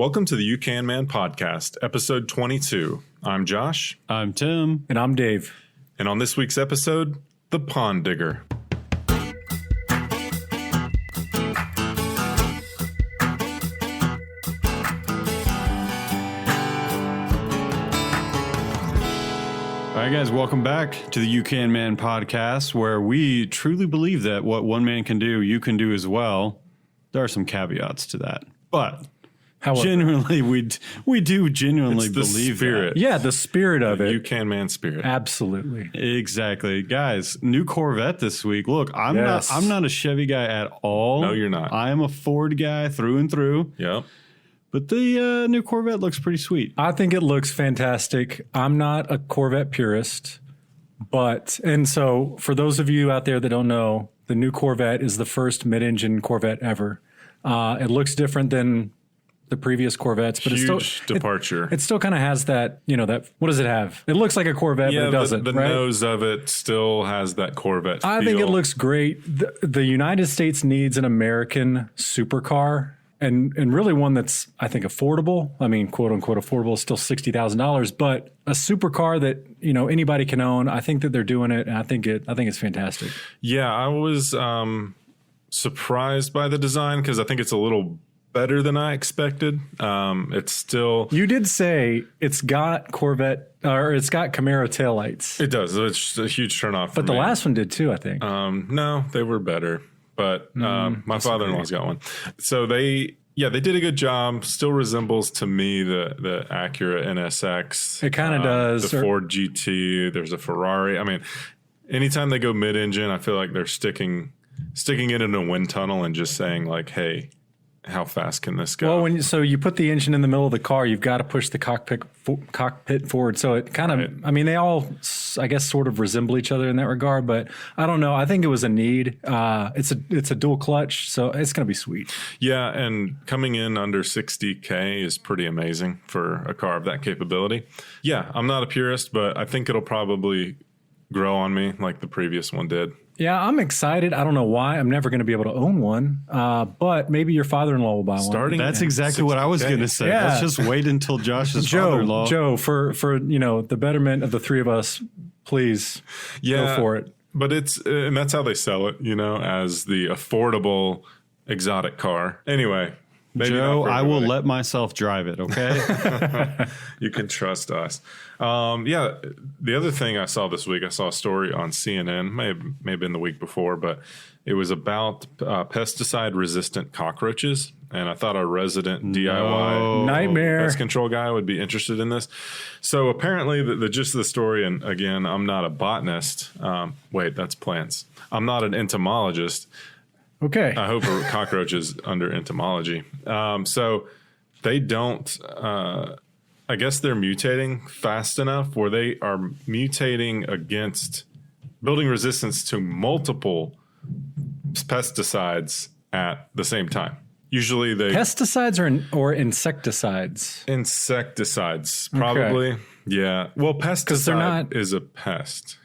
Welcome to the You Can Man podcast, episode 22. I'm Josh. I'm Tim. And I'm Dave. And on this week's episode, The Pond Digger. All right, guys, welcome back to the You Can Man podcast, where we truly believe that what one man can do, you can do as well. There are some caveats to that, but However, genuinely, we do genuinely It's the believe spirit. yeah, the spirit of it. You Can Man spirit. Absolutely. that. Exactly, guys. New Corvette this week. Look, I'm Yes. not a Chevy guy at all. No, you're not. I am a Ford guy through and through. Yep. But the new Corvette looks pretty sweet. I think it looks fantastic. I'm not a Corvette purist, and so for those of you out there that don't know, the new Corvette is the first mid-engine Corvette ever. It looks different than the previous Corvettes, but Huge departure. It still kind of has that, what does it have? It looks like a Corvette, but it doesn't. The right? nose of it still has that Corvette I feel. think it looks great. The United States needs an American supercar and really one that's, I think, affordable. I mean, quote unquote affordable is still $60,000, but a supercar that, anybody can own. I think that they're doing it, and I think it's fantastic. Yeah, I was surprised by the design because I think it's a little better than I expected. It's still... You did say it's got Corvette, or it's got Camaro taillights. It does. It's a huge turnoff. But the last one did too, I think. No, they were better. But my father-in-law's got one. So they did a good job. Still resembles to me the Acura NSX. It kind of does. The Ford GT. There's a Ferrari. I mean, anytime they go mid-engine, I feel like they're sticking it in a wind tunnel and just saying like, hey, how fast can this go? Well, so you put the engine in the middle of the car, you've got to push the cockpit forward. So it kind of, I mean, they all, I guess, sort of resemble each other in that regard. But I don't know. I think it was a need. It's a dual clutch, so it's going to be sweet. Yeah, and coming in under 60K is pretty amazing for a car of that capability. Yeah, I'm not a purist, but I think it'll probably grow on me like the previous one did. Yeah, I'm excited. I don't know why. I'm never going to be able to own one, but maybe your father-in-law will buy one. That's exactly what I was going to say. Yeah. Let's just wait until Josh's father-in-law. Joe, for the betterment of the three of us, please go for it. But and that's how they sell it, as the affordable exotic car. Anyway, Joe, I will let myself drive it, okay? You can trust us. The other thing I saw this week, I saw a story on CNN, may have been the week before, but it was about pesticide-resistant cockroaches. And I thought a resident DIY nightmare pest control guy would be interested in this. So apparently the gist of the story, and again, I'm not a botanist. Wait, that's plants. I'm not an entomologist. Okay. I hope a cockroach is under entomology. So they don't, I guess they're mutating fast enough where they are mutating against building resistance to multiple pesticides at the same time. Usually they... Pesticides or insecticides? Insecticides, probably. Okay. Yeah. Well, pesticide is a pest.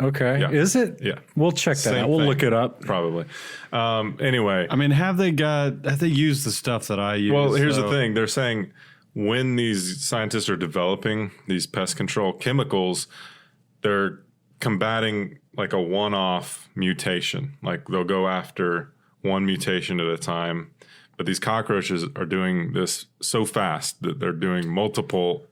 Okay. Yeah. Is it? Yeah. We'll check that out. We'll look it up. Probably. Anyway. I mean, have they used the stuff that I use? Well, here's the thing. They're saying when these scientists are developing these pest control chemicals, they're combating like a one-off mutation. Like they'll go after one mutation at a time. But these cockroaches are doing this so fast that they're doing multiple.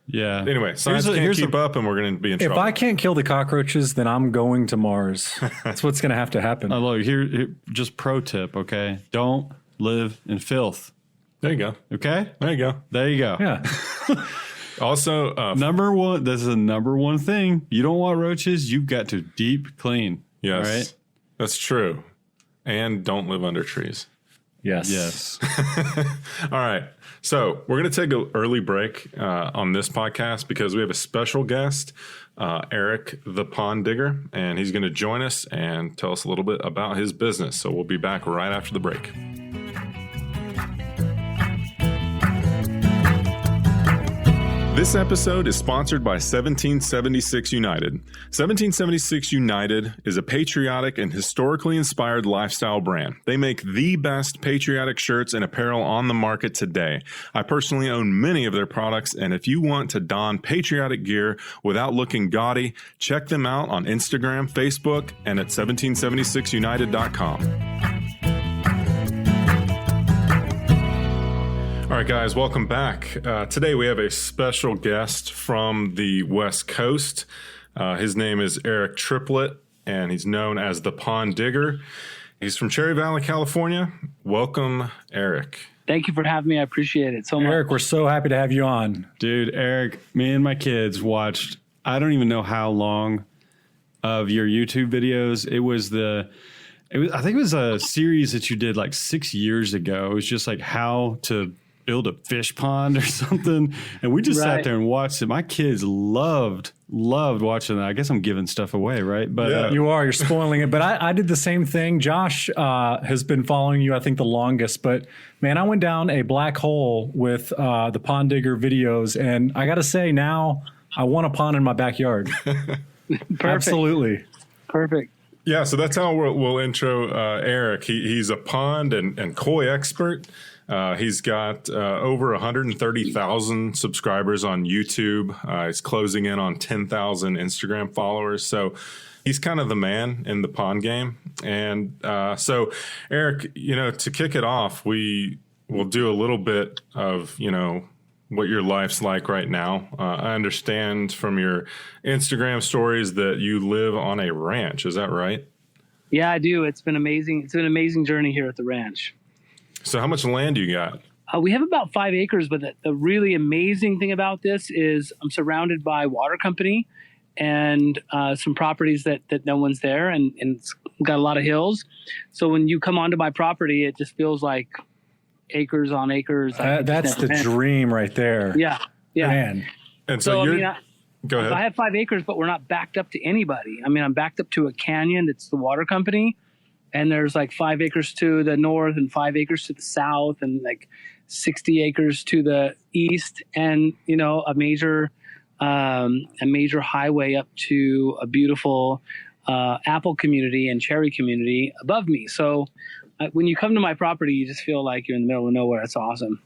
Yeah. Anyway, science can't keep up, and we're going to be in trouble. If I can't kill the cockroaches, then I'm going to Mars. That's what's going to have to happen. Look, here, just pro tip, okay? Don't live in filth. There you go. Okay? There you go. There you go. Yeah. Also, number one, this is the number one thing. You don't want roaches, you've got to deep clean. Yes. Right? That's true. And don't live under trees. Yes. All right. So we're going to take an early break on this podcast because we have a special guest, Eric the Pond Digger, and he's going to join us and tell us a little bit about his business. So we'll be back right after the break. This episode is sponsored by 1776 United. 1776 United is a patriotic and historically inspired lifestyle brand. They make the best patriotic shirts and apparel on the market today. I personally own many of their products, and if you want to don patriotic gear without looking gaudy, check them out on Instagram, Facebook, and at 1776united.com. All right, guys, welcome back. Today we have a special guest from the West Coast. His name is Eric Triplett, and he's known as the Pond Digger. He's from Cherry Valley, California. Welcome, Eric. Thank you for having me. I appreciate it so much. Eric, we're so happy to have you on. Dude, Eric, me and my kids watched, I don't even know how long of your YouTube videos. I think it was a series that you did like 6 years ago. It was just like how to build a fish pond or something. And we just sat there and watched it. My kids loved watching that. I guess I'm giving stuff away, right? But you're spoiling it. But I did the same thing. Josh has been following you, I think, the longest. But man, I went down a black hole with the Pond Digger videos. And I got to say, now I want a pond in my backyard. Absolutely. Perfect. Yeah, so that's how we'll intro Eric. He's a pond and koi expert. He's got over 130,000 subscribers on YouTube. He's closing in on 10,000 Instagram followers. So he's kind of the man in the pond game. And so, Eric, to kick it off, we will do a little bit of, what your life's like right now. I understand from your Instagram stories that you live on a ranch. Is that right? Yeah, I do. It's been amazing. It's been an amazing journey here at the ranch. So how much land do you got? We have about 5 acres, but the really amazing thing about this is I'm surrounded by water company and some properties that no one's there, and it's got a lot of hills. So when you come onto my property, it just feels like acres on acres. That's the dream right there. Yeah. Man. And so go ahead. I have 5 acres, but we're not backed up to anybody. I mean, I'm backed up to a canyon that's the water company. And there's like 5 acres to the north and 5 acres to the south and like 60 acres to the east, and a major highway up to a beautiful apple community and cherry community above me. So when you come to my property, you just feel like you're in the middle of nowhere. It's awesome.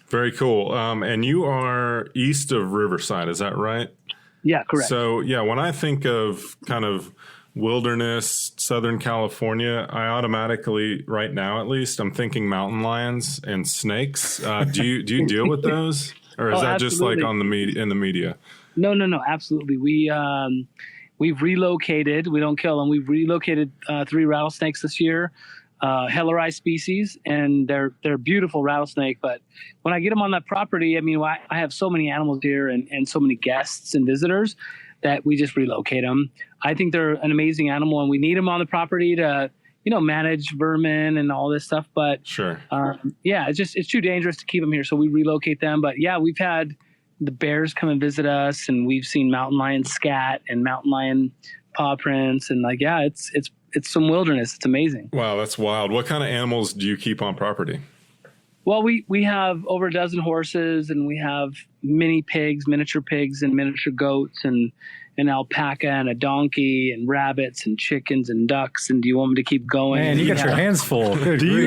Very cool. And you are east of Riverside, is that right? Yeah, correct. So when I think of kind of wilderness, Southern California, I automatically, right now at least, I'm thinking mountain lions and snakes. Do you deal with those, or is that just like on the in the media? No, absolutely. We've relocated. We don't kill them. We've relocated 3 rattlesnakes this year, Helleri species, and they're beautiful rattlesnake. But when I get them on that property, I mean, I have so many animals here and so many guests and visitors that we just relocate them. I think they're an amazing animal, and we need them on the property to, manage vermin and all this stuff. But sure, it's too dangerous to keep them here, so we relocate them. But yeah, we've had the bears come and visit us, and we've seen mountain lion scat and mountain lion paw prints, and it's some wilderness. It's amazing. Wow, that's wild. What kind of animals do you keep on property? Well, we have over a dozen horses, and we have miniature pigs and miniature goats and an alpaca and a donkey and rabbits and chickens and ducks. And do you want me to keep going? Man, you got your hands full. Good do you? We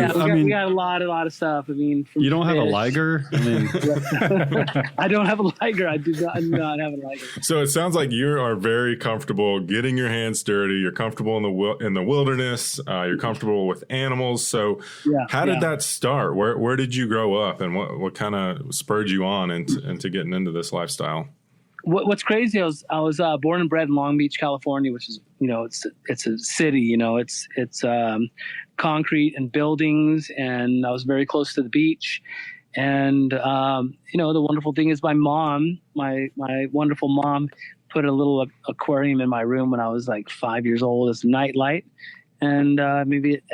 got a lot of stuff. I mean, you don't have a liger? I mean, I don't have a liger. I do not have a liger. So it sounds like you are very comfortable getting your hands dirty. You're comfortable in the wilderness. You're comfortable with animals. So how did that start? Where did you grow up, and what kind of spurred you on into getting into this lifestyle? What's crazy? I was born and bred in Long Beach, California, which is it's a city. It's concrete and buildings, and I was very close to the beach. And the wonderful thing is, my mom, my wonderful mom, put a little aquarium in my room when I was like 5 years old as a nightlight. And I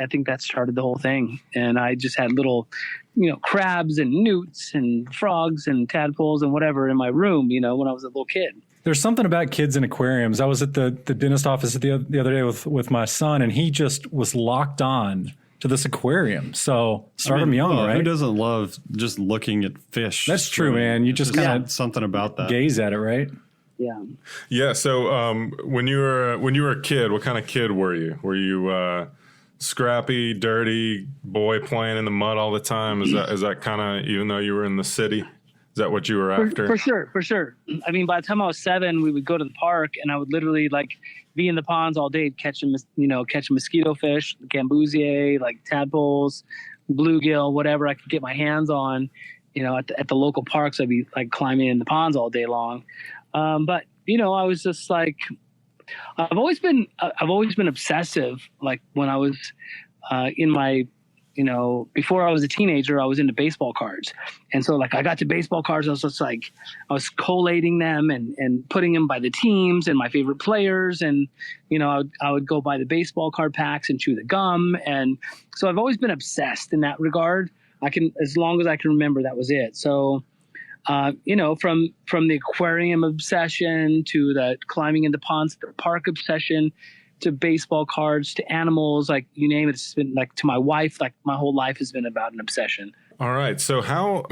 think that started the whole thing. And I just had little, crabs and newts and frogs and tadpoles and whatever in my room, when I was a little kid. There's something about kids in aquariums. I was at the dentist office the other day with my son, and he just was locked on to this aquarium. So start them young, well, right? Who doesn't love just looking at fish? That's true, swimming? man. You It's just kinda something about that. gaze at it, right? Yeah. Yeah. So when you were a kid, what kind of kid were you? Were you scrappy, dirty boy playing in the mud all the time? Is that kind of, even though you were in the city, is that what you were after? For sure. I mean, by the time I was 7, we would go to the park, and I would literally like be in the ponds all day catching mosquito fish, gambusier, like tadpoles, bluegill, whatever I could get my hands on. At the local parks, I'd be like climbing in the ponds all day long. But I was just like, I've always been obsessive. Like when I was in my, before I was a teenager, I was into baseball cards. And so like I got to baseball cards, I was just like, I was collating them and putting them by the teams and my favorite players. And, I would go buy the baseball card packs and chew the gum. And so I've always been obsessed in that regard. As long as I can remember, that was it. So, from the aquarium obsession to the climbing in the ponds, the park obsession, to baseball cards, to animals, like you name it. It's been like to my wife, like my whole life has been about an obsession. All right. So how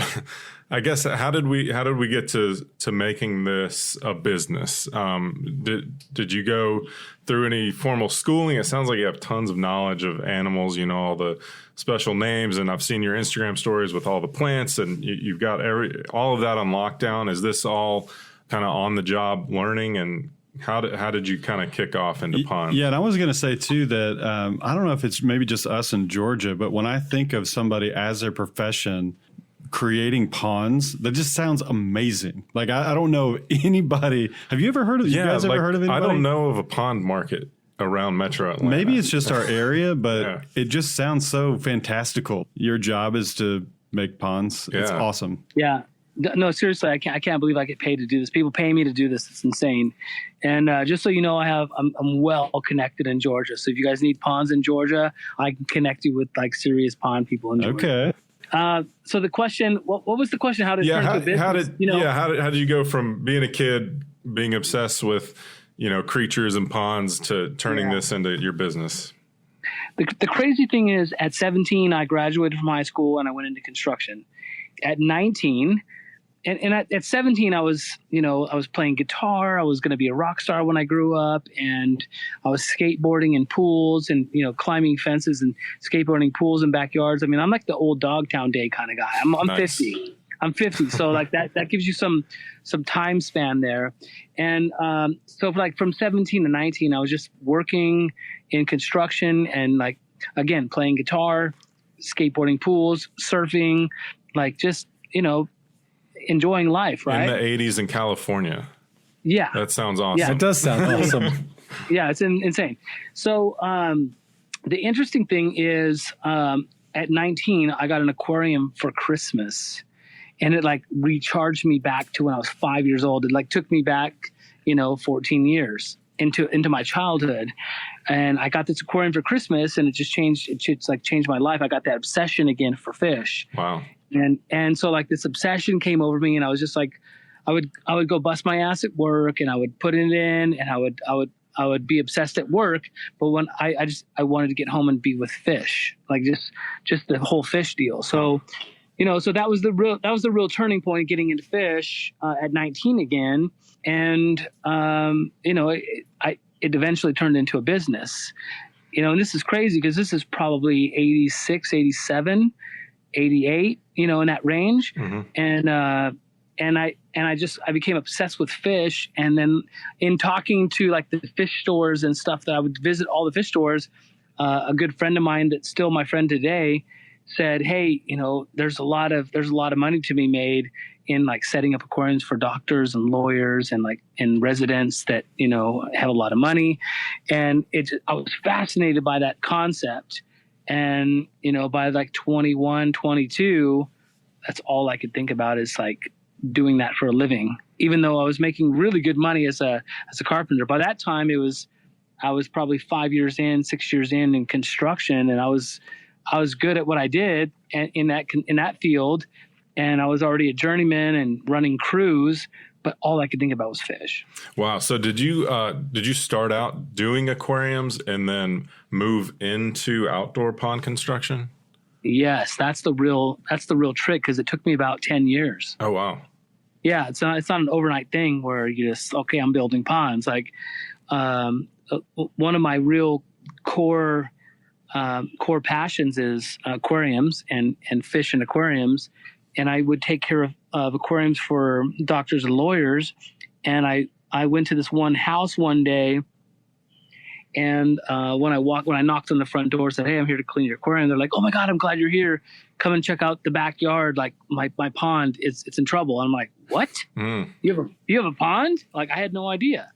did we get to making this a business? Did you go through any formal schooling? It sounds like you have tons of knowledge of animals, all the special names, and I've seen your Instagram stories with all the plants, and you've got all of that on lockdown. Is this all kind of on the job learning, and how did you kind of kick off into ponds? Yeah, and I was going to say too that I don't know if it's maybe just us in Georgia, but when I think of somebody as their profession creating ponds, that just sounds amazing. Like I don't know anybody. Have you ever heard of? You guys ever heard of anybody? I don't know of a pond market around Metro Atlanta. Maybe it's just our area, but it just sounds so fantastical. Your job is to make ponds. Yeah. It's awesome. Yeah. No, seriously, I can't believe I get paid to do this. People pay me to do this. It's insane. And just so you know, I'm well connected in Georgia. So if you guys need ponds in Georgia, I can connect you with like serious pond people in Georgia. Okay. So the question, what was the question? How did it turn to a business? How did you go from being a kid, being obsessed with, creatures and ponds, to turning this into your business? The crazy thing is, at 17, I graduated from high school and I went into construction. At 19, and at 17, I was playing guitar. I was going to be a rock star when I grew up, and I was skateboarding in pools and, climbing fences and skateboarding pools in backyards. I mean, I'm like the old Dogtown Day kind of guy. I'm nice. 50. I'm 50. So like that gives you some time span there. And so from 17 to 19, I was just working in construction and like, again, playing guitar, skateboarding pools, surfing, like just, enjoying life, right? In the 80s in California. Yeah. That sounds awesome. Yeah, it does sound awesome. Yeah, it's insane. So the interesting thing is at 19, I got an aquarium for Christmas, and it like recharged me back to when I was 5 years old. It like took me back, 14 years into my childhood. And I got this aquarium for Christmas, and it just changed. It's like changed my life. I got that obsession again for fish. Wow. And so like this obsession came over me, and I was just like, I would go bust my ass at work, and I would put it in, and I would be obsessed at work. But when I wanted to get home and be with fish, like just the whole fish deal. So, so that was the real turning point, getting into fish at 19 again. And, it eventually turned into a business, and this is crazy because this is probably 86, 87, 88, in that range. Mm-hmm. And I became obsessed with fish. And then in talking to like the fish stores and stuff that I would visit all the fish stores, a good friend of mine that's still my friend today said, hey, there's a lot of money to be made in like setting up aquariums for doctors and lawyers and like in residents that, have a lot of money. And I was fascinated by that concept. And, by like 21, 22, that's all I could think about is like doing that for a living, even though I was making really good money as a carpenter. By that time, I was probably 6 years in construction, and I was good at what I did in that field. And I was already a journeyman and running crews, but all I could think about was fish. Wow. So did you start out doing aquariums and then move into outdoor pond construction? Yes, that's the real trick, because it took me about 10 years. Oh, wow. Yeah, it's not an overnight thing where you just, okay, I'm building ponds. Like one of my real core passions is aquariums and fish and aquariums. And I would take care of aquariums for doctors and lawyers. And I went to this one house one day, and when I knocked on the front door and said, "Hey, I'm here to clean your aquarium," they're like, "Oh my God, I'm glad you're here. Come and check out the backyard. Like my pond, it's in trouble." And I'm like, "What? You have a pond?" Like, I had no idea.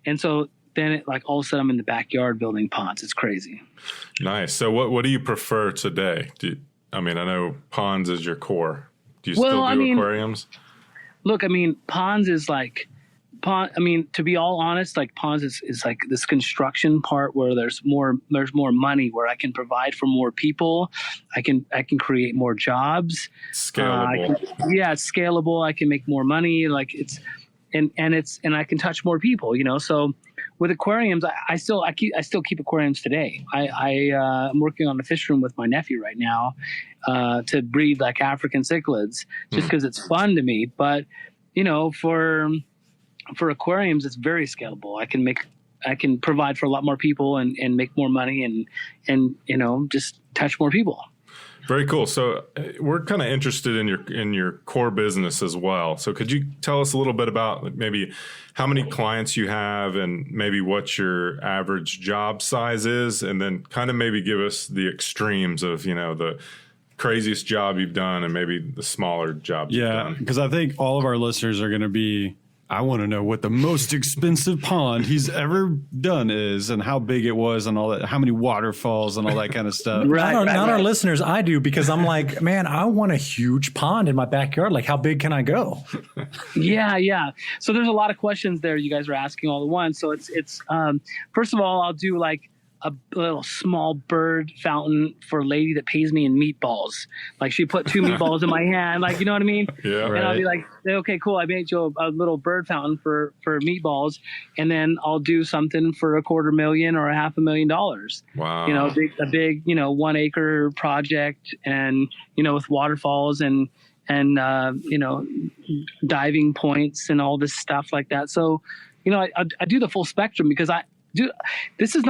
And so then it, like, all of a sudden I'm in the backyard building ponds. It's crazy. Nice. So what do you prefer today? I know ponds is your core. Do you still do aquariums? Look, ponds is like to be all honest, like ponds is like this construction part where there's more money, where I can provide for more people. I can create more jobs. Scalable. It's scalable. I can make more money. Like and I can touch more people, So with aquariums, I still keep aquariums today. I'm working on a fish room with my nephew right now to breed like African cichlids, just because it's fun to me. But for aquariums, it's very scalable. I can provide for a lot more people and make more money and just touch more people. Very cool. So we're kind of interested in your core business as well. So could you tell us a little bit about maybe how many clients you have and maybe what your average job size is, and then kind of maybe give us the extremes of, the craziest job you've done and maybe the smaller jobs you've done. Yeah, because I think all of our listeners are going to be, I want to know what the most expensive pond he's ever done is, and how big it was, and all that, how many waterfalls and all that kind of stuff. Not our listeners. I do, because I'm like, man, I want a huge pond in my backyard. Like, how big can I go? Yeah. So there's a lot of questions there you guys are asking all at once. So it's first of all, I'll do like a little small bird fountain for a lady that pays me in meatballs. Like, she put 2 meatballs in my hand, like, you know what I mean? Yeah. And I'll be like, okay, cool. I made you a little bird fountain for meatballs. And then I'll do something for $250,000 or $500,000. Wow. A big 1 acre project, and, with waterfalls and diving points and all this stuff like that. So, I do the full spectrum, because this is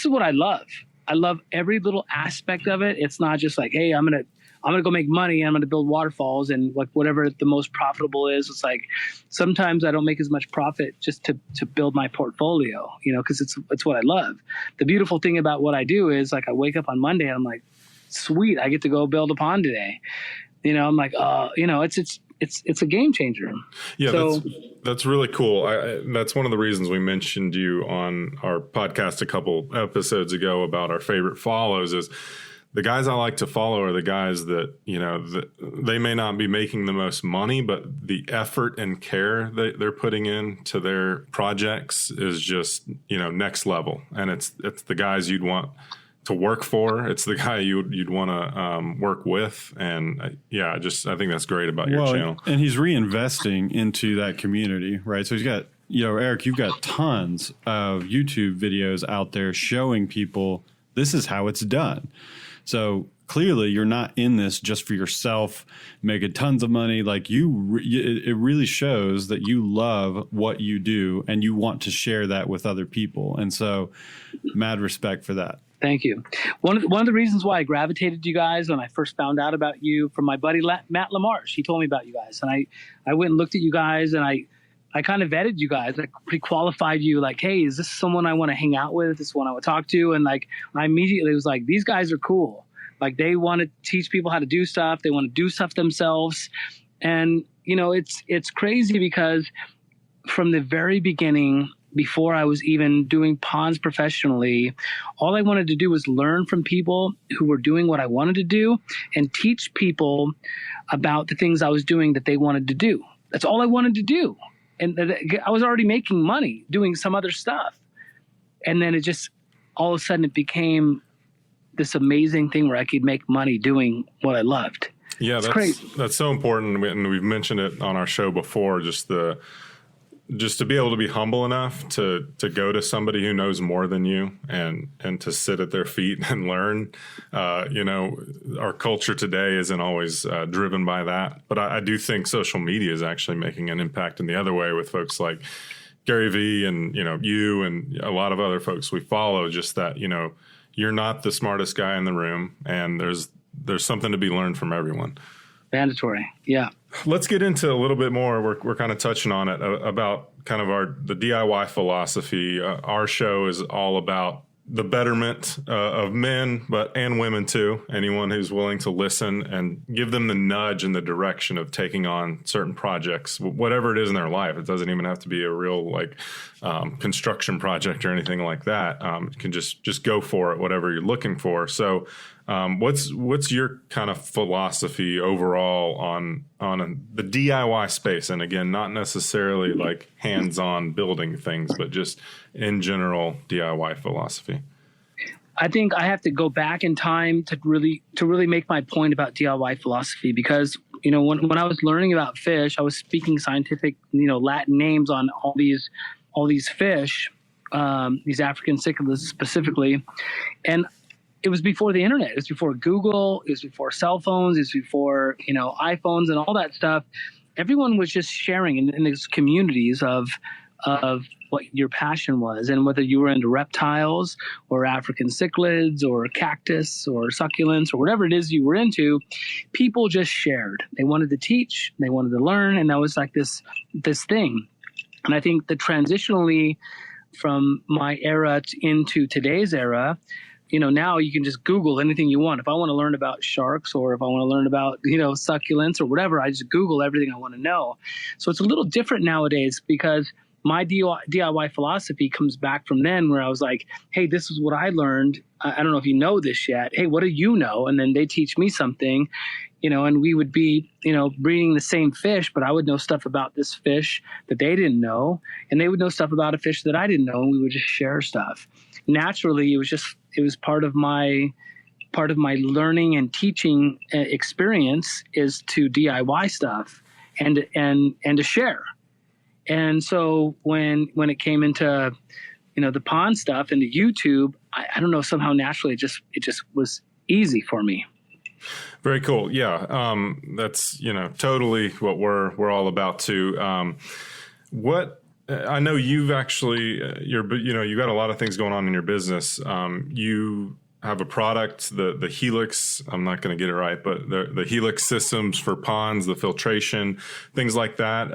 what I love. I love every little aspect of it. It's not just like, hey, I'm gonna go make money and I'm gonna build waterfalls and like whatever the most profitable is. It's like, sometimes I don't make as much profit just to build my portfolio, because it's what I love. The beautiful thing about what I do is, like, I wake up on Monday and I'm like, sweet, I get to go build a pond today. I'm like, it's a game changer. Yeah, so, that's really cool. That's one of the reasons we mentioned you on our podcast a couple episodes ago about our favorite follows. Is the guys I like to follow are the guys that, they may not be making the most money, but the effort and care that they're putting into their projects is just, next level. And it's the guys you'd want to work for. It's the guy you'd want to work with. And I think that's great about your channel. And he's reinvesting into that community, right? So he's got, Eric, you've got tons of YouTube videos out there showing people this is how it's done. So clearly you're not in this just for yourself, making tons of money. Like, it really shows that you love what you do and you want to share that with other people. And so, mad respect for that. Thank you. One of the reasons why I gravitated to you guys when I first found out about you from my buddy Matt LaMarche. He told me about you guys, and I went and looked at you guys, and I kind of vetted you guys. I pre-qualified you, like, hey, is this someone I want to hang out with? Is this one I would talk to? And like, I immediately was like, these guys are cool. Like, they want to teach people how to do stuff. They want to do stuff themselves. And, it's crazy, because from the very beginning, before I was even doing ponds professionally, all I wanted to do was learn from people who were doing what I wanted to do and teach people about the things I was doing that they wanted to do. That's all I wanted to do. And I was already making money doing some other stuff. And then it just, all of a sudden, it became this amazing thing where I could make money doing what I loved. Yeah, that's so important, and we've mentioned it on our show before. Just to be able to be humble enough to go to somebody who knows more than you and to sit at their feet and learn. Our culture today isn't always driven by that, but I do think social media is actually making an impact in the other way with folks like Gary Vee and you and a lot of other folks we follow. Just that you're not the smartest guy in the room, and there's something to be learned from everyone. Mandatory. Yeah. Let's get into a little bit more. We're kind of touching on it about kind of the DIY philosophy. Our show is all about the betterment of men, and women too. Anyone who's willing to listen and give them the nudge in the direction of taking on certain projects, whatever it is in their life. It doesn't even have to be a real construction project or anything like that. You can just go for it, whatever you're looking for. So, what's your kind of philosophy overall on the DIY space? And again, not necessarily like hands-on building things, but just in general DIY philosophy. I think I have to go back in time to really make my point about DIY philosophy, because when I was learning about fish, I was speaking scientific Latin names on all these fish, these African cichlids specifically, and it was before the internet. It was before Google. It was before cell phones. It was before iPhones and all that stuff. Everyone was just sharing in these communities of what your passion was, and whether you were into reptiles or African cichlids or cactus or succulents or whatever it is you were into, people just shared. They wanted to teach, they wanted to learn, and that was like this thing. And I think that transitionally from my era into today's era, now you can just Google anything you want. If I want to learn about sharks, or if I want to learn about, succulents or whatever, I just Google everything I want to know. So it's a little different nowadays, because my DIY philosophy comes back from then, where I was like, hey, this is what I learned. I don't know if you know this yet. Hey, what do you know? And then they teach me something, and we would be, breeding the same fish, but I would know stuff about this fish that they didn't know. And they would know stuff about a fish that I didn't know. And we would just share stuff. Naturally, it was part of my learning and teaching experience is to DIY stuff and to share. And so when it came into, the pond stuff and the YouTube, I don't know, somehow naturally it just was easy for me. Very cool. Yeah. That's, totally what we're all about too. I know you've actually, you got a lot of things going on in your business. You have a product, the Helix, I'm not going to get it right, but the Helix systems for ponds, the filtration, things like that.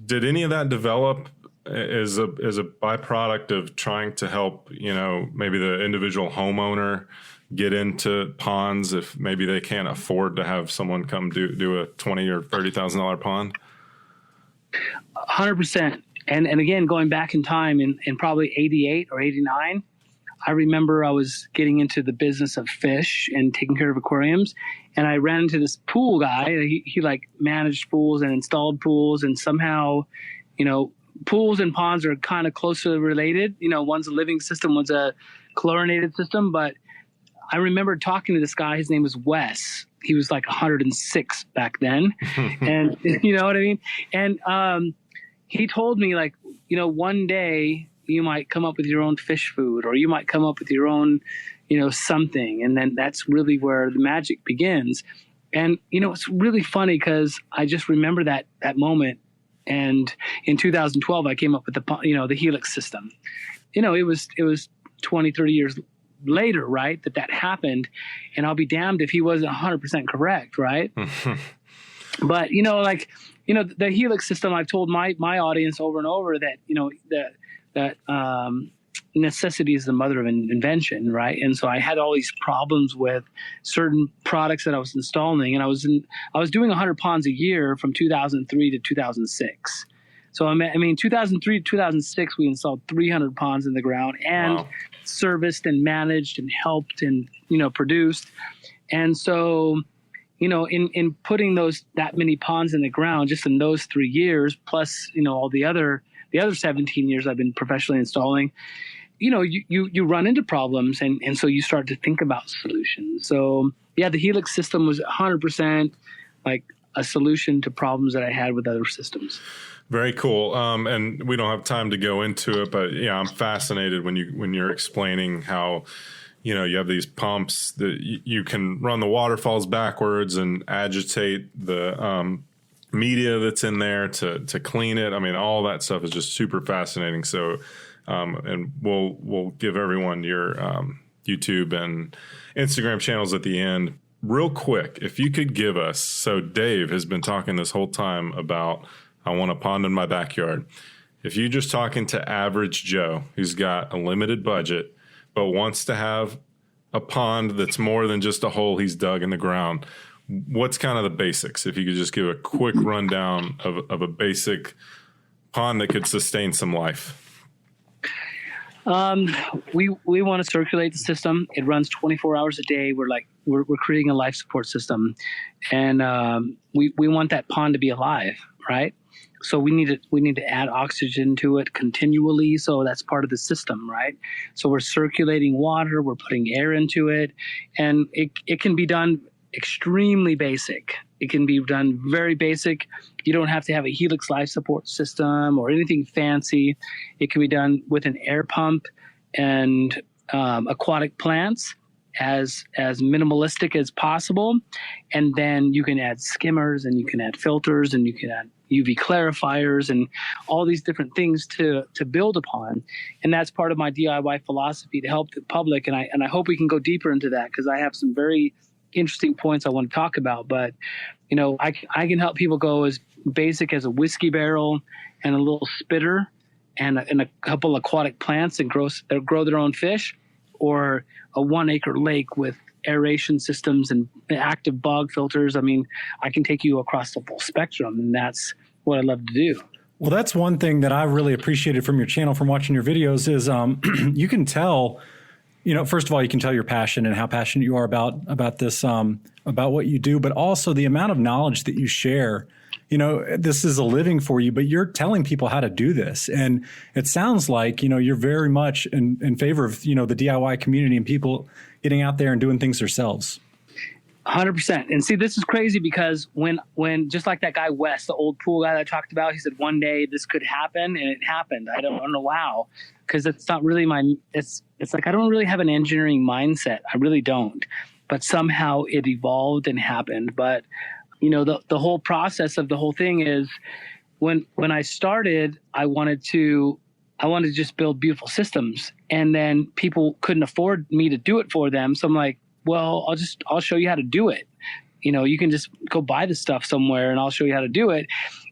Did any of that develop as a byproduct of trying to help, maybe the individual homeowner get into ponds if maybe they can't afford to have someone come do a $20,000 or $30,000 pond? 100%. And again, going back in time in probably 88 or 89, I remember I was getting into the business of fish and taking care of aquariums. And I ran into this pool guy. He managed pools and installed pools, and somehow, pools and ponds are kind of closely related. One's a living system, one's a chlorinated system. But I remember talking to this guy. His name was Wes. He was like 106 back then. And you know what I mean? And he told me one day you might come up with your own fish food, or you might come up with your own, something. And then that's really where the magic begins. And, it's really funny because I just remember that moment. And in 2012, I came up with the Helix system. It was 20, 30 years later, right, that happened. And I'll be damned if he wasn't 100% correct, right? But, the Helix system, I've told my audience over and over that necessity is the mother of invention, right? And so I had all these problems with certain products that I was installing, and I was doing 100 ponds a year from 2003 to 2006. So 2003 to 2006, we installed 300 ponds in the ground and serviced and managed and helped and produced. And so, in putting that many ponds in the ground just in those 3 years, plus all the other 17 years I've been professionally installing, you run into problems, and so you start to think about solutions. So yeah, the Helix system was 100% like a solution to problems that I had with other systems. Very cool. And we don't have time to go into it, but yeah, I'm fascinated when you're explaining how, you have these pumps that you can run the waterfalls backwards and agitate the media that's in there to clean it. I mean, all that stuff is just super fascinating. So, and we'll give everyone your YouTube and Instagram channels at the end. Real quick, if you could give us, so Dave has been talking this whole time about, I want a pond in my backyard. If you're just talking to average Joe who's got a limited budget, but wants to have a pond that's more than just a hole he's dug in the ground, what's kind of the basics? If you could just give a quick rundown of a basic pond that could sustain some life. We want to circulate the system. It runs 24 hours a day. We're creating a life support system, and we want that pond to be alive, right? So we need to add oxygen to it continually. So that's part of the system, right? So we're circulating water, we're putting air into it, and it can be done extremely basic. It can be done very basic. You don't have to have a Helix life support system or anything fancy. It can be done with an air pump and aquatic plants as minimalistic as possible. And then you can add skimmers, and you can add filters, and you can add UV clarifiers and all these different things to build upon. And that's part of my DIY philosophy to help the public. And I hope we can go deeper into that, because I have some very interesting points I want to talk about. But, I can help people go as basic as a whiskey barrel and a little spitter and a couple aquatic plants and grow their own fish, or a 1 acre lake with aeration systems and active bog filters. I mean, I can take you across the full spectrum, and that's what I love to do. Well, that's one thing that I really appreciated from your channel, from watching your videos, is you can tell, first of all, you can tell your passion and how passionate you are about this, about what you do, but also the amount of knowledge that you share. This is a living for you, but you're telling people how to do this. And it sounds like, you're very much in favor of, the DIY community and people getting out there and doing things themselves. 100%. And see, this is crazy, because when just like that guy Wes, the old pool guy that I talked about, he said one day this could happen, and it happened. I don't know how, because it's not really it's like I don't really have an engineering mindset. I really don't. But somehow it evolved and happened. But the whole process of the whole thing is, when I started, I wanted to just build beautiful systems, and then people couldn't afford me to do it for them. So I'm like, well, I'll show you how to do it. You can just go buy the stuff somewhere, and I'll show you how to do it.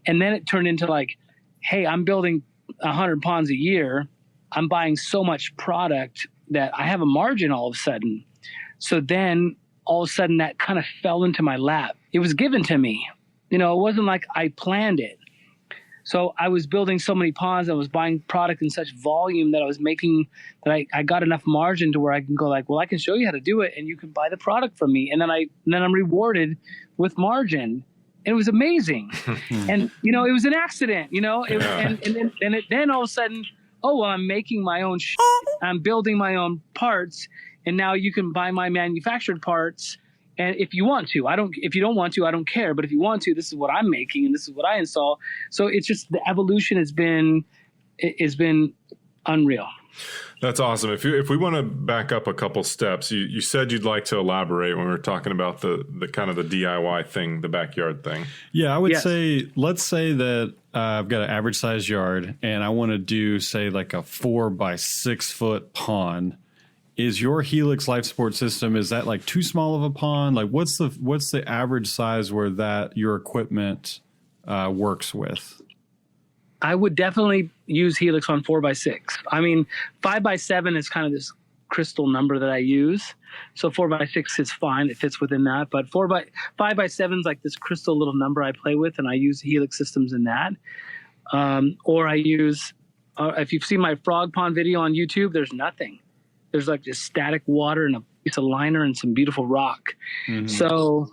And then it turned into like, hey, I'm building 100 ponds a year. I'm buying so much product that I have a margin all of a sudden. So then all of a sudden that kind of fell into my lap. It was given to me. It wasn't like I planned it. So I was building so many ponds, I was buying product in such volume that I was making that I got enough margin to where I can go like, well, I can show you how to do it, and you can buy the product from me. And then I'm rewarded with margin. And it was amazing. And, it was an accident, and then all of a sudden, oh, well, I'm making my own I'm building my own parts, and now you can buy my manufactured parts. And if you want to, if you don't want to, I don't care. But if you want to, this is what I'm making, and this is what I install. So it's just, the evolution has been unreal. That's awesome. If we want to back up a couple steps, you said you'd like to elaborate when we were talking about the kind of the DIY thing, the backyard thing. Yeah, I would say, let's say that I've got an average sized yard, and I want to do, say, like a 4 by 6 foot pond. Is your Helix life support system, is that like too small of a pond? Like what's the average size where that your equipment works with? I would definitely use Helix on 4 by 6. I mean, 5 by 7 is kind of this crystal number that I use. So 4 by 6 is fine. It fits within that. But 5 by 7 is like this crystal little number I play with, and I use Helix systems in that. Or I use, if you've seen my frog pond video on YouTube, there's nothing. There's like just static water and a piece of liner and some beautiful rock. Mm-hmm. So,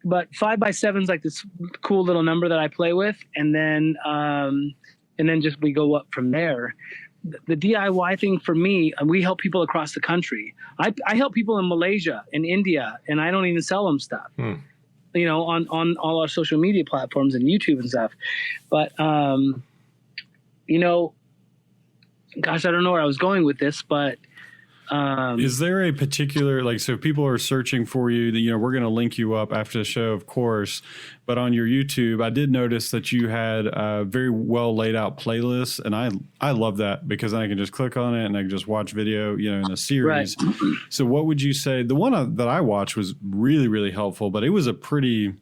but 5 by 7 is like this cool little number that I play with. And then just we go up from there. the DIY thing for me, we help people across the country. I help people in Malaysia and India, and I don't even sell them stuff. You know, on all our social media platforms and YouTube and stuff. But you know, gosh, I don't know where I was going with this, but is there a particular, like, so if people are searching for you, you know, we're going to link you up after the show, of course, but on your YouTube, I did notice that you had a very well laid out playlists, and I love that because then I can just click on it and I can just watch video, you know, in a series. Right. So what would you say? The one that I watched was really, really helpful, but it was a pretty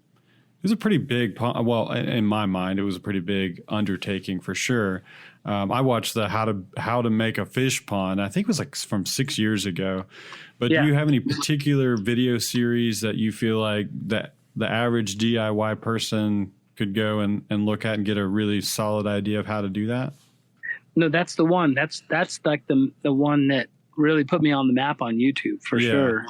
big, well, in my mind, it was a pretty big undertaking for sure. I watched the how to make a fish pond. I think it was like from 6 years ago. But do you have any particular video series that you feel like that the average DIY person could go and look at and get a really solid idea of how to do that? No, that's the one. That's like the one that really put me on the map on YouTube for sure.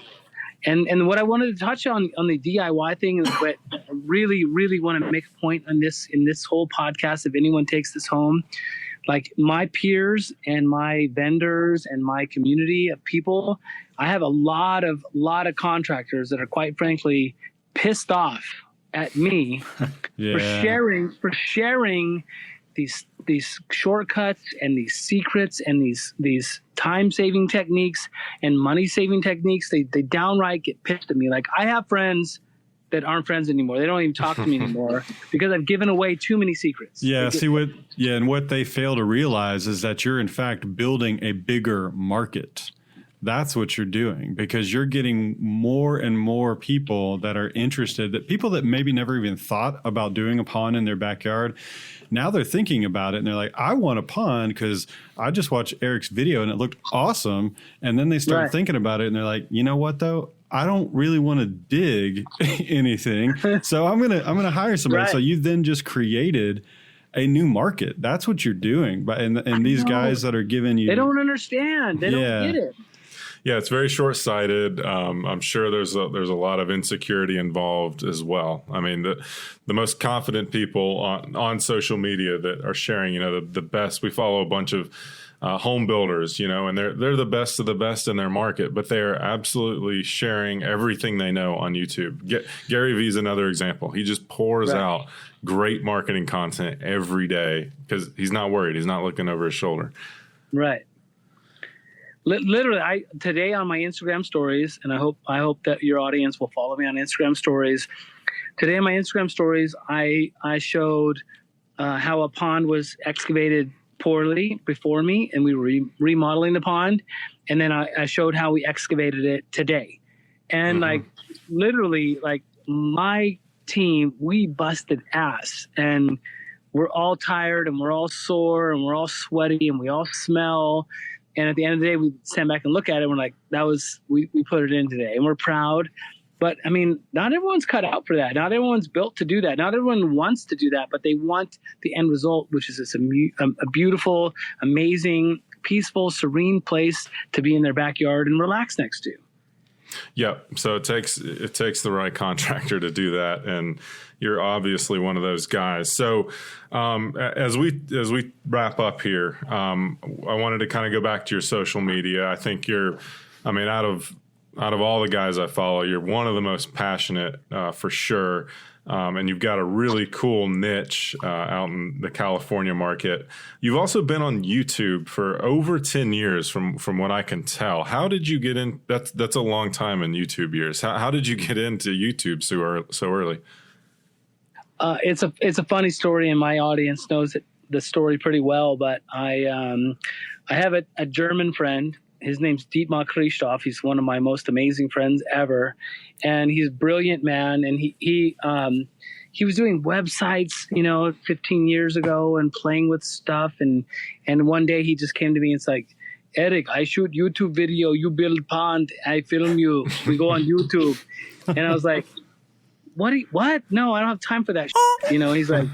And what I wanted to touch on the DIY thing is what I really, really want to make a point on this in this whole podcast. If anyone takes this home, like my peers and my vendors and my community of people, I have a lot of contractors that are quite frankly pissed off at me for sharing these shortcuts and these secrets and these time-saving techniques and money-saving techniques. They downright get pissed at me. Like, I have friends that aren't friends anymore. They don't even talk to me anymore because I've given away too many secrets. Yeah, and what they fail to realize is that you're in fact building a bigger market. That's what you're doing, because you're getting more and more people that are interested, that people that maybe never even thought about doing a pond in their backyard. Now they're thinking about it and they're like, I want a pond because I just watched Eric's video and it looked awesome. And then they start thinking about it and they're like, you know what though? I don't really want to dig anything. So I'm going to hire somebody. Right. So you then just created a new market. That's what you're doing. But and these guys that are giving you, they don't understand. They don't get it. Yeah, it's very short-sighted. I'm sure there's a lot of insecurity involved as well. I mean, the most confident people on social media that are sharing, you know, the best. We follow a bunch of home builders, you know, and they're the best of the best in their market, but they are absolutely sharing everything they know on YouTube. Gary Vee is another example. He just pours out great marketing content every day because he's not worried. He's not looking over his shoulder. Right. Literally, today on my Instagram stories, and I hope that your audience will follow me on Instagram stories. Today on my Instagram stories, I showed how a pond was excavated poorly before me, and we were remodeling the pond, and then I showed how we excavated it today. And like literally, like my team, we busted ass, and we're all tired, and we're all sore, and we're all sweaty, and we all smell. And at the end of the day, we stand back and look at it. And we're like, we put it in today, and we're proud. But I mean, not everyone's cut out for that. Not everyone's built to do that. Not everyone wants to do that, but they want the end result, which is a beautiful, amazing, peaceful, serene place to be in their backyard and relax next to. Yeah. So it takes the right contractor to do that. And you're obviously one of those guys. So as we wrap up here, I wanted to kind of go back to your social media. I think out of all the guys I follow, you're one of the most passionate for sure. And you've got a really cool niche out in the California market. You've also been on YouTube for over 10 years from what I can tell. How did you get in? That's a long time in YouTube years. How did you get into YouTube so early? It's a funny story, and my audience knows the story pretty well. But I have a German friend. His name's Dietmar Christoph. He's one of my most amazing friends ever, and he's a brilliant man. And he was doing websites, 15 years ago, and playing with stuff. And one day he just came to me and it's like, Eric, I shoot YouTube video. You build pond. I film you. We go on YouTube. And I was like, what? No, I don't have time for that. He's like,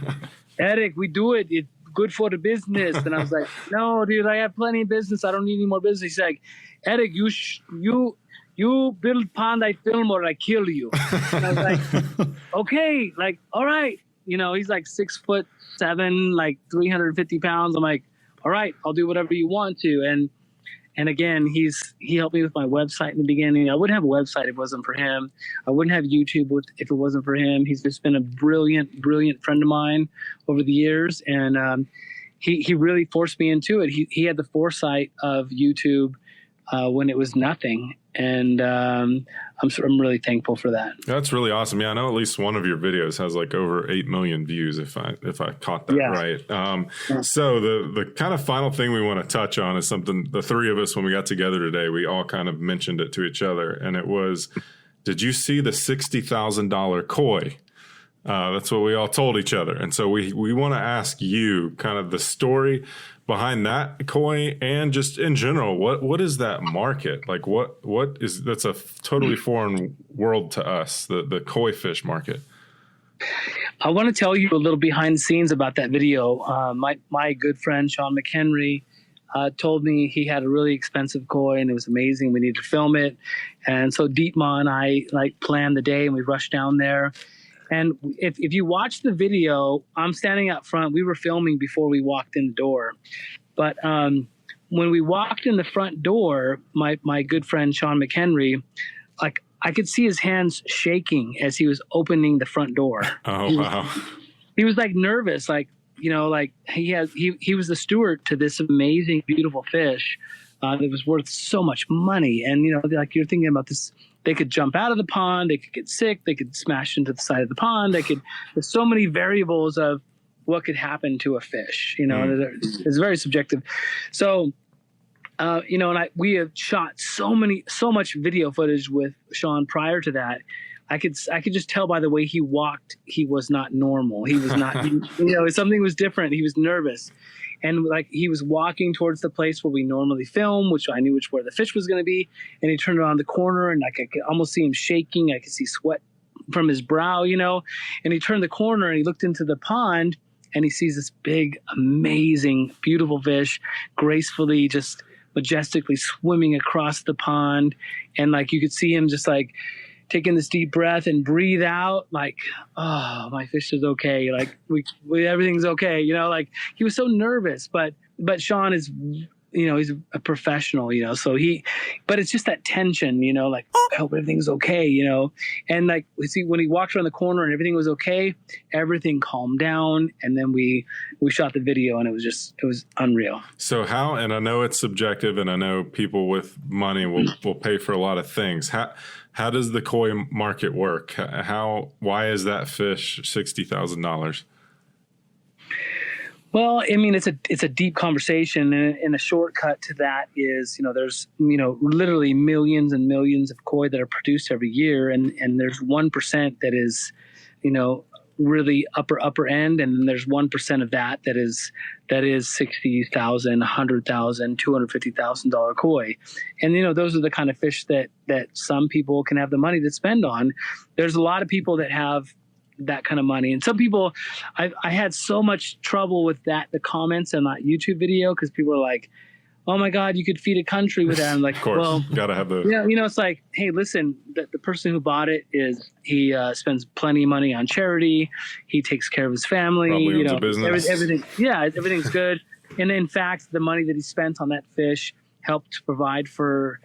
Eric, we do it. It's good for the business. And I was like, no, dude, I have plenty of business. I don't need any more business. He's like, Eric, you build pond, I film, or I kill you. And I was like, okay, like, all right. He's like 6'7", like 350 pounds. I'm like, all right, I'll do whatever you want to. And again, he helped me with my website in the beginning. I wouldn't have a website if it wasn't for him. I wouldn't have YouTube if it wasn't for him. He's just been a brilliant friend of mine over the years. And he really forced me into it. He had the foresight of YouTube when it was nothing. And I'm really thankful for that. That's really awesome. Yeah, I know at least one of your videos has like over 8 million views, if I caught that right. So the kind of final thing we want to touch on is something the three of us, when we got together today, we all kind of mentioned it to each other, and it was, did you see the $60,000 koi? That's what we all told each other. And so we want to ask you kind of the story behind that koi, and just in general, what is that market? Like that's a totally foreign world to us, the koi fish market. I want to tell you a little behind the scenes about that video. My good friend, Sean McHenry, told me he had a really expensive koi and it was amazing. We needed to film it. And so Dietmar and I planned the day and we rushed down there. And if you watch the video, I'm standing out front. We were filming before we walked in the door. But when we walked in the front door, my good friend Sean McHenry, I could see his hands shaking as he was opening the front door. Oh, wow. He was nervous, he was the steward to this amazing, beautiful fish that was worth so much money. And, you're thinking about this. They could jump out of the pond. They could get sick. They could smash into the side of the pond. There's so many variables of what could happen to a fish, It's very subjective. So, we have shot so much video footage with Sean prior to that. I could just tell by the way he walked, he was not normal. He was not, something was different. He was nervous. And he was walking towards the place where we normally film, which I knew where the fish was going to be. And he turned around the corner and I could almost see him shaking. I could see sweat from his brow, and he turned the corner and he looked into the pond and he sees this big, amazing, beautiful fish gracefully, just majestically swimming across the pond. And you could see him just taking this deep breath and breathe out oh, my fish is okay. We everything's okay. He was so nervous, but Sean is, he's a professional, so but it's just that tension, I hope everything's okay, and we see when he walked around the corner and everything was okay, everything calmed down. And then we shot the video and it was unreal. So and I know it's subjective and I know people with money will pay for a lot of things. How does the koi market work? Why is that fish $60,000? Well, I mean, it's a deep conversation, and a shortcut to that is, there's, literally millions and millions of koi that are produced every year, and there's 1% that is, really upper end, and there's 1% of that is $60,000, $100,000, $250,000 koi, and those are the kind of fish that some people can have the money to spend on. There's a lot of people that have that kind of money, and some people, I had so much trouble with the comments on that YouTube video, because people are like, oh my God, you could feed a country with that. I'm like, of course, well, gotta have the, it's like, hey, listen, the person who bought it he spends plenty of money on charity. He takes care of his family, probably owns a business. Everything. Yeah. Everything's good. And in fact, the money that he spent on that fish helped to provide for,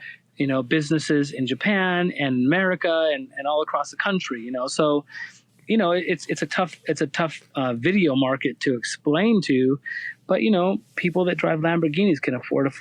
businesses in Japan and America and all across the country, so, it's a tough video market to explain to, but people that drive Lamborghinis can afford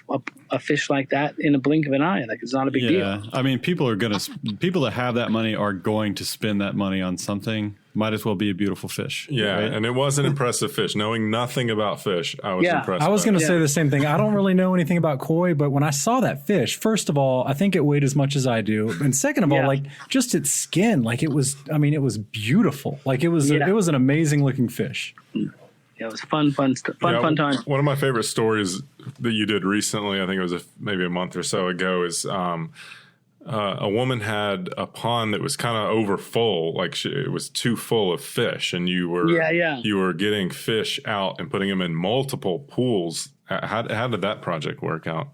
a fish like that in a blink of an eye. It's not a big deal. I mean, people that have that money are going to spend that money on something. Might as well be a beautiful fish. Yeah, right? And it was an impressive fish. Knowing nothing about fish, I was impressed. I was going to say the same thing. I don't really know anything about koi, but when I saw that fish, first of all, I think it weighed as much as I do, and second of all, just its skin, it was beautiful. It was an amazing looking fish. Yeah, it was fun time. One of my favorite stories that you did recently, I think it was maybe a month or so ago, is a woman had a pond that was kind of over full, it was too full of fish, and you were getting fish out and putting them in multiple pools. How did that project work out?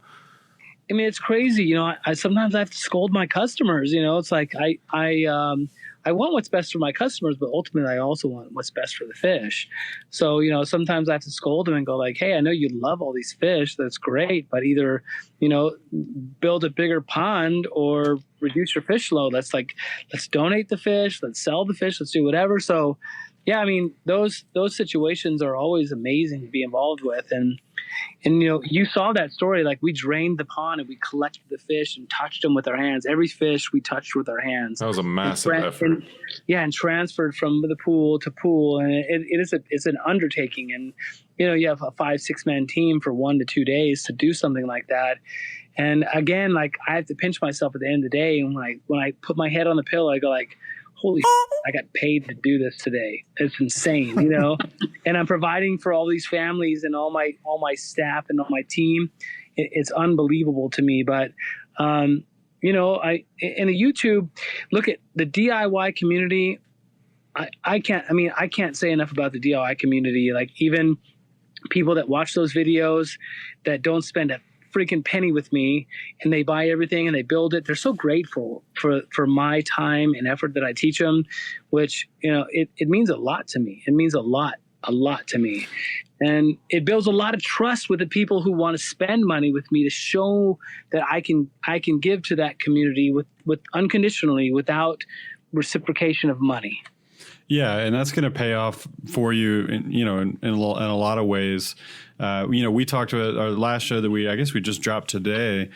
I mean, it's crazy. I sometimes have to scold my customers. It's like I want what's best for my customers, but ultimately I also want what's best for the fish. So, you know, sometimes I have to scold them and go like, hey, I know you love all these fish. That's great. But either, you know, build a bigger pond or reduce your fish load. Let's donate the fish. Let's sell the fish. Let's do whatever. So, yeah, I mean, those situations are always amazing to be involved with. And you know, you saw that story. Like, we drained the pond and we collected the fish and touched them with our hands. Every fish we touched with our hands. That was a massive effort. And transferred from the pool to pool. And it's an undertaking. And, you know, you have a 5-6 man team for 1 to 2 days to do something like that. And again, like, I have to pinch myself at the end of the day. And when I put my head on the pillow, I go like, holy I got paid to do this today. It's insane, you know. And I'm providing for all these families and all my staff and all my team. It's unbelievable to me. But you know, in a YouTube, look at the DIY community. I can't say enough about the DIY community. Like, even people that watch those videos that don't spend a freaking penny with me and they buy everything and they build it. They're so grateful for my time and effort that I teach them, which, you know, it means a lot to me. It means a lot to me. And it builds a lot of trust with the people who want to spend money with me to show that I can give to that community with unconditionally, without reciprocation of money. Yeah, and that's going to pay off for you, in a lot of ways. You know, we talked about our last show that I guess we just dropped today.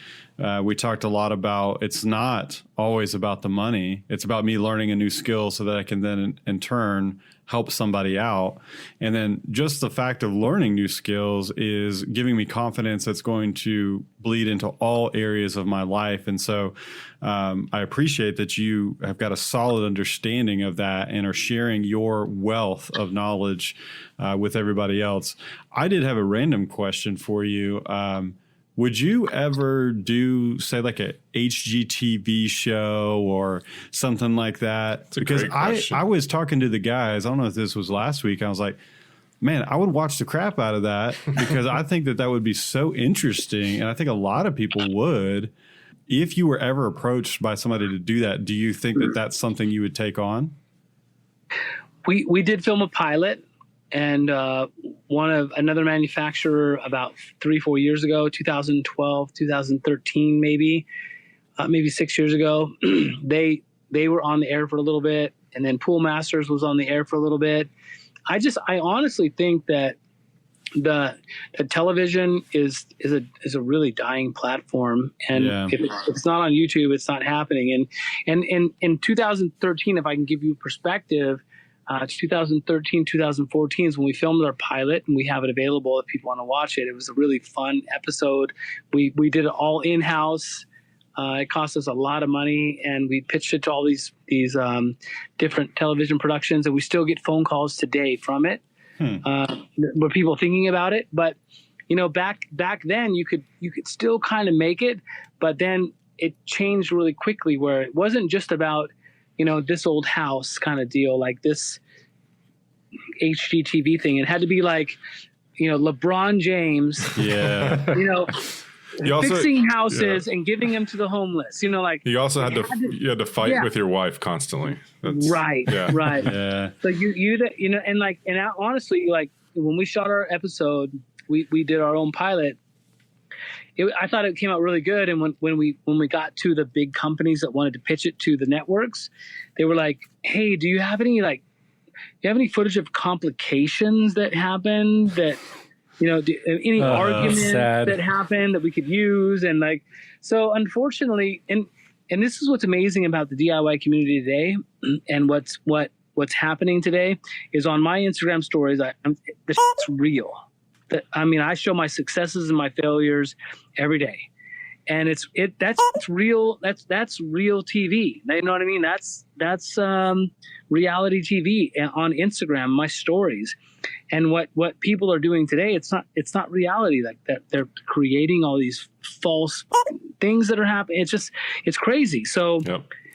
We talked a lot about, it's not always about the money. It's about me learning a new skill so that I can then in turn help somebody out. And then just the fact of learning new skills is giving me confidence that's going to bleed into all areas of my life. And so I appreciate that you have got a solid understanding of that and are sharing your wealth of knowledge with everybody else. I did have a random question for you. Would you ever do, say, like a HGTV show or something like that? Because I was talking to the guys, I don't know if this was last week, I was like, man, I would watch the crap out of that because I think that would be so interesting. And I think a lot of people would. If you were ever approached by somebody to do that, do you think that that's something you would take on? We did film a pilot. And another manufacturer about 3-4 years ago, 2012, 2013, maybe 6 years ago, they were on the air for a little bit, and then Pool Masters was on the air for a little bit. I honestly think that the television is a really dying platform, and if it's not on YouTube, it's not happening. And in 2013, if I can give you perspective. 2013, 2014 is when we filmed our pilot, and we have it available if people want to watch it. It was a really fun episode. We did it all in-house. It cost us a lot of money, and we pitched it to all these different television productions, and we still get phone calls today from it. Were people thinking about it? But you know, back then you could still kind of make it, but then it changed really quickly, where it wasn't just about, you know, this old house kind of deal, like this HGTV thing. It had to be like, you know, LeBron James, you know, fixing houses and giving them to the homeless, you know, like you also had to fight with your wife constantly. Right. Yeah. So you know, and honestly, like when we shot our episode, we did our own pilot. I thought it came out really good. And when we got to the big companies that wanted to pitch it to the networks, they were like, hey, do you have any footage of complications that happened, that, you know, any arguments that happened that we could use? And like, so unfortunately, and this is what's amazing about the DIY community today, and what's happening today is on my Instagram stories, this is real. I mean, I show my successes and my failures every day, and that's real. That's real TV. You know what I mean? That's reality TV on Instagram. My stories, and what people are doing today. It's not reality. Like that, they're creating all these false things that are happening. It's crazy. So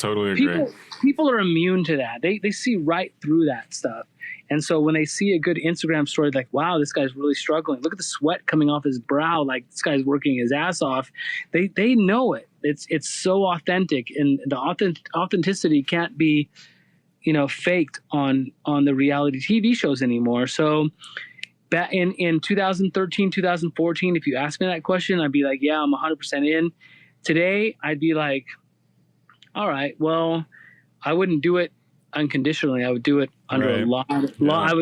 totally agree. People are immune to that. They see right through that stuff. And so when they see a good Instagram story, like, wow, this guy's really struggling. Look at the sweat coming off his brow. Like, this guy's working his ass off. They know it. It's so authentic, and the authenticity can't be faked on the reality TV shows anymore. So back in 2013, 2014, if you asked me that question, I'd be like, yeah, I'm 100% in. Today, I'd be like, all right, well, I wouldn't do it unconditionally. I would do it under a lot. I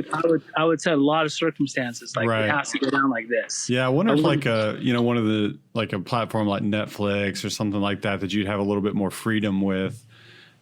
would set a lot of circumstances. Like it has to go down like this. Yeah, I wonder if like one of the like a platform like Netflix or something like that you'd have a little bit more freedom with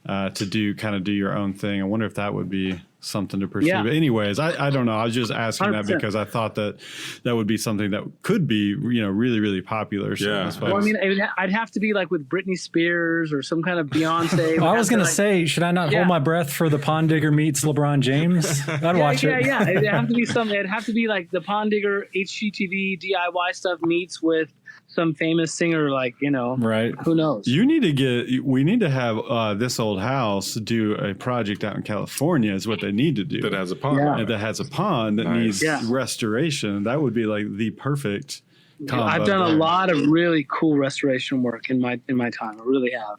to do your own thing. I wonder if that would be something to pursue. Yeah. But anyways, I don't know. I was just asking 100%. That because I thought that would be something that could be, really, really popular. So yeah. Well, I mean, I'd have to be like with Britney Spears or some kind of Beyonce. I was going to say, should I not hold my breath for the Pond Digger meets LeBron James? I'd watch it. Yeah. It'd have to be something. It'd have to be like the Pond Digger HGTV DIY stuff meets with some famous singer, like, right. Who knows? We need to have This Old House do a project out in California is what they need to do. That has a pond. Yeah. That has a pond that needs restoration. That would be like the perfect combo. I've done a lot of really cool restoration work in my time. I really have.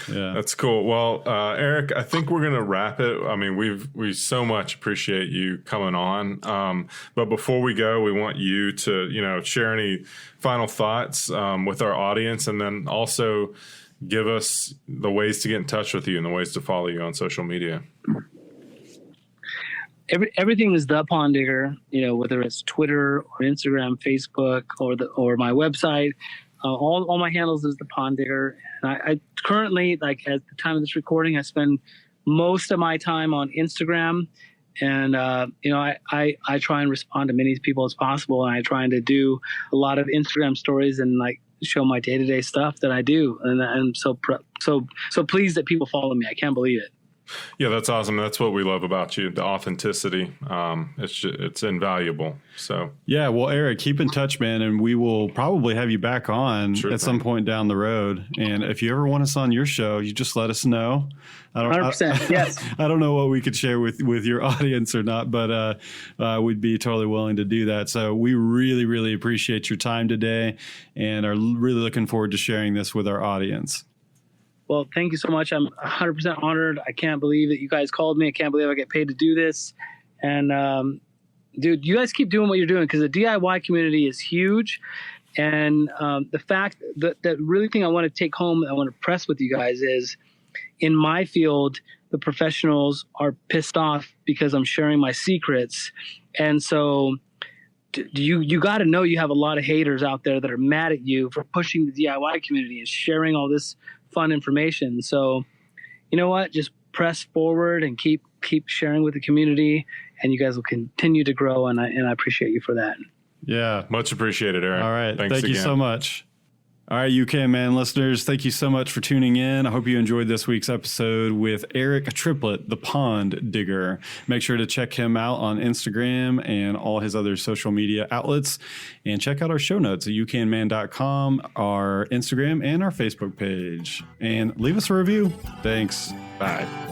Yeah, that's cool. Well, Eric, I think we're going to wrap it. I mean, we so much appreciate you coming on. But before we go, we want you to, share any final thoughts with our audience, and then also give us the ways to get in touch with you and the ways to follow you on social media. Everything is The Pond Digger, whether it's Twitter or Instagram, Facebook, or my website. All my handles is The Pond Digger. And I currently, like at the time of this recording, I spend most of my time on Instagram. And, I try and respond to many people as possible. And I try to do a lot of Instagram stories and like show my day-to-day stuff that I do. And I'm so pleased that people follow me. I can't believe it. Yeah, that's awesome. That's what we love about you, the authenticity. It's invaluable. So yeah, well, Eric, keep in touch, man, and we will probably have you back on at some point down the road. And if you ever want us on your show, you just let us know. 100%. Yes. I don't know what we could share with your audience or not, but we'd be totally willing to do that. So we really, really appreciate your time today, and are really looking forward to sharing this with our audience. Well, thank you so much. I'm 100% honored. I can't believe that you guys called me. I can't believe I get paid to do this. And, dude, you guys keep doing what you're doing, because the DIY community is huge. And the fact that really thing I want to take home, I want to press with you guys is, in my field, the professionals are pissed off because I'm sharing my secrets. And so you got to know you have a lot of haters out there that are mad at you for pushing the DIY community and sharing all this fun information. So, you know what? Just press forward and keep sharing with the community, and you guys will continue to grow. And I appreciate you for that. Yeah, much appreciated, Eric. All right, thank you so much. All right, UK Man listeners, thank you so much for tuning in. I hope you enjoyed this week's episode with Eric Triplett, the Pond Digger. Make sure to check him out on Instagram and all his other social media outlets. And check out our show notes at youcanman.com, our Instagram, and our Facebook page. And leave us a review. Thanks. Bye.